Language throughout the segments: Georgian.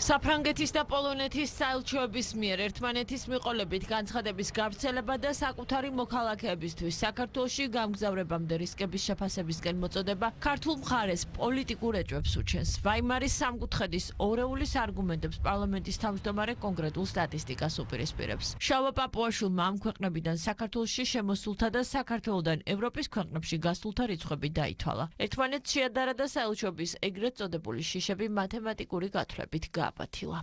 საფრანგეთის და პოლონეთის საელჩოების მიერ ერთმანეთის მიყოლებით განცხადების გავრცელება და საკუთარი მოქალაქეებისთვის საქართველოში გამგზავრებამდე რისკების შეფასებისკენ მოწოდება ქართულ მხარეს პოლიტიკურ ეჭვებს უჩენს. ვაიმარის სამკუთხედის ორეულის არგუმენტებს პარლამენტის თავმჯდომარე კონკრეტულ სტატისტიკას უპირისპირებს. შავა პაპუაშვილმა ამ ქვეყნებიდან საქართველოში შემოსულთა და საქართველოდან ევროპის ქვეყნებში გასულთა რიცხვები დაითვალა. ერთმანეთს შეადარა და საელჩოების ეგრეთ წოდებული შიშები მათემატიკური გათვლებით გააპათილა.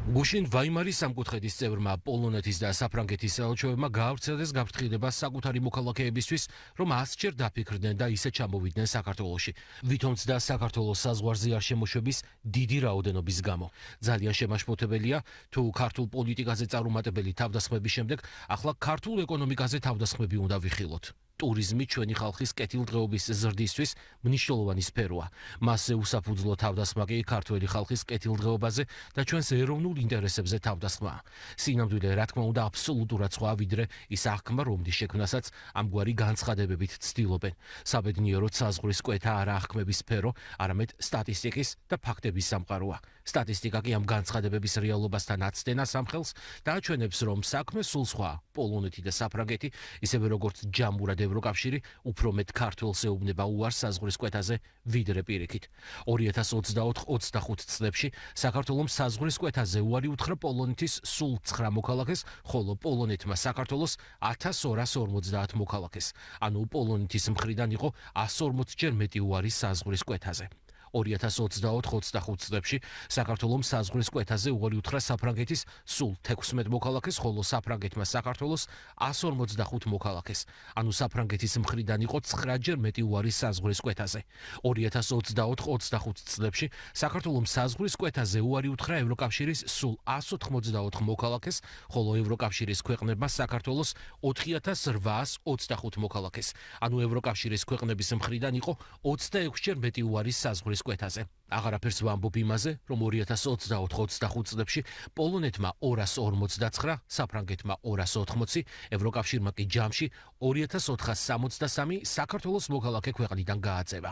გუშინ ვაიმარის სამკუთხედის წევრმა პოლონეთის და საფრანგეთის საელჩოებმა გაავრცელეს გაფრთხილება საკუთარი მოქალაქეებისთვის, რომ 100-ჯერ დაფიქრდნენ და ისე ჩამოვიდნენ საქართველოში. ვითომც და საქართველოს საზღვარზე არ შემოშვების დიდი რაოდენობის გამო. ძალიან შემაშფოთებელია, თუ ქართულ პოლიტიკაზე წარუმატებელი თავდასხმების შემდეგ ახლა ქართულ ეკონომიკაზე თავდასხმები უნდა ვიხილოთ. ტურიზმი ჩვენი ხალხის კეთილდღეობის ზრდისთვის მნიშვნელოვანი სფეროა. მასზე უსაფუძვლო თავდასხმა კი ქართველი ხალხის კეთილდღეობაზე და ჩვენს ეროვნულ ინტერესებზე თავდასხმაა. სინამდვილე, რა თქმა უნდა, აბსოლუტურად სხვა, ვიდრე ის აღქმა, რომლის შექმნასაც ამგვარი განცხადებებით ცდილობენ. საბედნიეროდ საზღვრის კვეთა არა აღქმების სფერო, არამედ სტატისტიკის და ფაქტების სამყაროა. სტატისტიკა კი ამ განცხადებების რეალობასთან აცდენას ამხელს და აჩვენებს, რომ საქმე სულ სხვა. პოლონეთი და საფრანგეთი, ისევე როგორც ჯამურად ევროკავშირი, უფრო მეტ ქართველს ეუბნება უარს საზღვრის კვეთაზე, ვიდრე პირიქით. 2024-25 წლებში საქართველოს საზღვრის კვეთაზე უარი უთხრა პოლონეთის სულ 9 მოქალაქეს, ხოლო პოლონეთმა საქართველოს 1250 მოქალაქეს. ანუ პოლონეთის მხრიდან იყო 140-ჯერ მეტი უარი საზღვრის კვეთაზე. 2024-25 წლებში საქართველოს საზღვრის კვეთაზე უარი უთხრა საფრანგეთის სულ 16 მოქალაქეს, ხოლო საფრანგეთმა საქართველოს 145 მოქალაქეს. ანუ საფრანგეთის მხრიდან იყო 9-ჯერ მეტი უარი საზღვრის კვეთაზე. 2024-25 წლებში საქართველოს საზღვრის კვეთაზე უარი უთხრა ევროკავშირის სულ 184 მოქალაქეს, ხოლო ევროკავშირის ქვეყნებმა საქართველოს 4825 მოქალაქეს. ანუ ევროკავშირის ქვეყნების მხრიდან იყო 26-ჯერ მეტი უარი საზღვრის კვეთაზე. აღარაფერს ვამბობ იმაზე, რომ 2024-25 წლებში პოლონეთმა 249, საფრანგეთმა 280, ევროკავშირმა კი ჯამში 2463 საქართველოს მოქალაქე ქვეყნიდან გააწევა.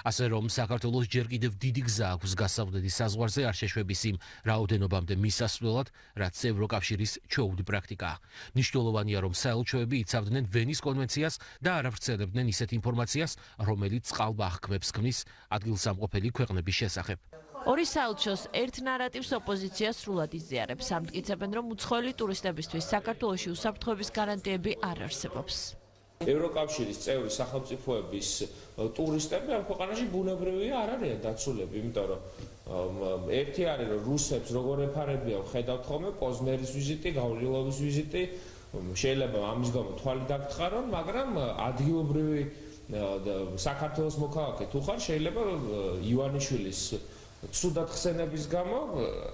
ასე რომ საქართველოს ჯერ კიდევ დიდი გზა აქვს გასავლეთის საზღვარზე არ შეშვების იმ რაოდენობამდე მისასვლელად, რაც ევროკავშირის ჩვეუდი პრაქტიკაა. მნიშვნელოვანია, რომ საელჩოები იცავდნენ ვენის კონვენციას და არ ავრცელებდნენ ისეთ ინფორმაციას, რომელიც წყალბა აღქმებს ქმნის ადგილსამყოფელი ქვეყნების შესახებ. ორი საელჩოს ერთ ნარატივს ოპოზიცია სრულად იზიარებს. ამტკიცებენ, რომ უცხოელი ტურისტებისთვის საქართველოში უსაფრთხოების გარანტიები არ არსებობს. ევროკავშირის წევრი სახელმწიფოების ტურისტები ამ ქვეყანაში ბუნებრივია არ არიან დაცულები, იმიტომ რომ ერთი არის რომ რუსებს როგორ ეფარებიან, ხედავთ ხოლმე პოზნერის ვიზიტი, გავრილოვის ვიზიტი, შეიძლება ამის გამო თვალი დაგთხარონ, მაგრამ ადგილობრივი საქართველოს მოქალაქე თუ ხარ, შეიძლება ივანიშვილის ცუდად ხსენების გამო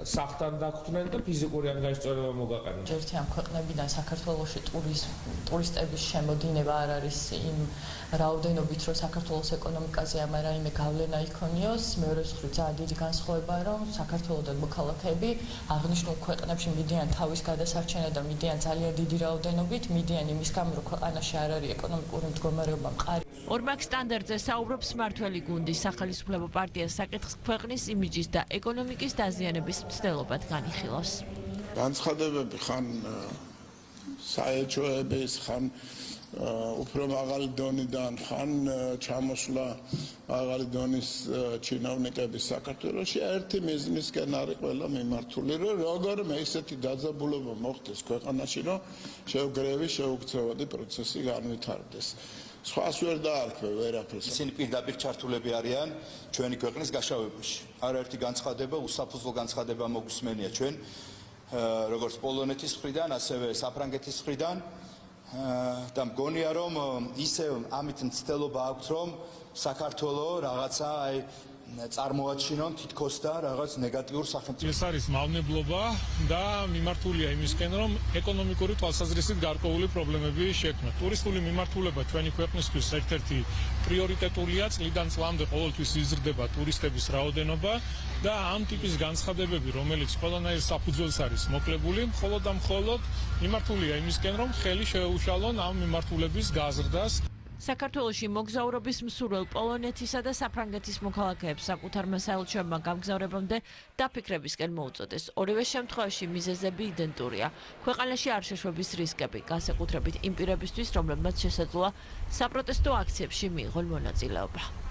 სახთან დაგხვდნენ და ფიზიკური ანგარიშწორება მოგაყენონ. ერთი ამ ქვეყნებიდან საქართველოში ტურისტების შემოდინება არ არის იმ რაოდენობით, რომ საქართველოს ეკონომიკაზე ამან რაიმე გავლენა იქონიოს. მეორე მხრივ ძალიან დიდი განსხვავებაა, რომ საქართველოდან მოქალაქეები აღნიშნულ ქვეყნებში მიდიან თავის გადასარჩენად და მიდიან ძალიან დიდი რაოდენობით, მიდიან იმის გამო, რომ ქვეყანაში არ არის ეკონომიკური მდგომარეობა მყარი. ორმაგ სტანდარტზე საუბრობს მმართველი გუნდი, სახელმწიფო პარტიას საკითხს ქვეყნის იმიჯის და ეკონომიკის დაზიანების მცდელობად განიხილავს. განცხადებები ხან საელჩოების, ხან უფრო მაღალი დონიდან, ხან ჩამოსვლა მაღალი დონის ჩინოვნიკების საქართველოში ერთი მიზნისკენ არის ყველა მიმართული, რომ როგორმე ისეთი დაძაბულობა მოხდეს ქვეყანაში, რომ შეუგრევი, შეუქცევადი პროცესი განვითარდეს. სხვას ვერ დაარქვე ვერაფერს. ისინი პირდაპირ ჩართულები არიან ჩვენი ქვეყნის გაშავებაში. არაერთი განცხადება, უსაფუძვლო განცხადება მოგვისმენია ჩვენ, როგორც პოლონეთის მხრიდან, ასევე საფრანგეთის მხრიდან და მგონია, რომ ისევ ამით მცდელობა აქვს, რომ საქართველოს რაღაცა წარმოაჩინონ თითქოს და რაღაც ნეგატიურ სახელმწიფო. ეს არის მავნებლობა და მიმართულია იმისკენ, რომ ეკონომიკური თვალსაზრისით გარკვეული პრობლემები შექმნა. ტურისტული მიმართულება ჩვენი ქვეყნისთვის ერთ-ერთი პრიორიტეტულია, წლიდან წლამდე ყოველთვის იზრდება ტურისტების რაოდენობა და ამ ტიპის განცხადებები, რომელიც ყველანაირ საფუძველს არის მოკლებული, მხოლოდ და მხოლოდ მიმართულია იმისკენ, რომ ხელი შეეუშალონ ამ მიმართულების გაზრდას. საქართველოში მოგზაურობის მსურველ პოლონეთისა და საფრანგეთის მოქალაქეებს საკუთარმა საელჩოებმა გამგზავრებამდე დაფიქრებისკენ მოუწოდეს. ორივე შემთხვევაში მიზეზები იდენტურია. ქვეყანაში არ შეშვების რისკები, განსაკუთრებით იმ პირებისთვის, რომლებმაც შესაძლოა საპროტესტო აქციებში მიიღონ მონაწილეობა.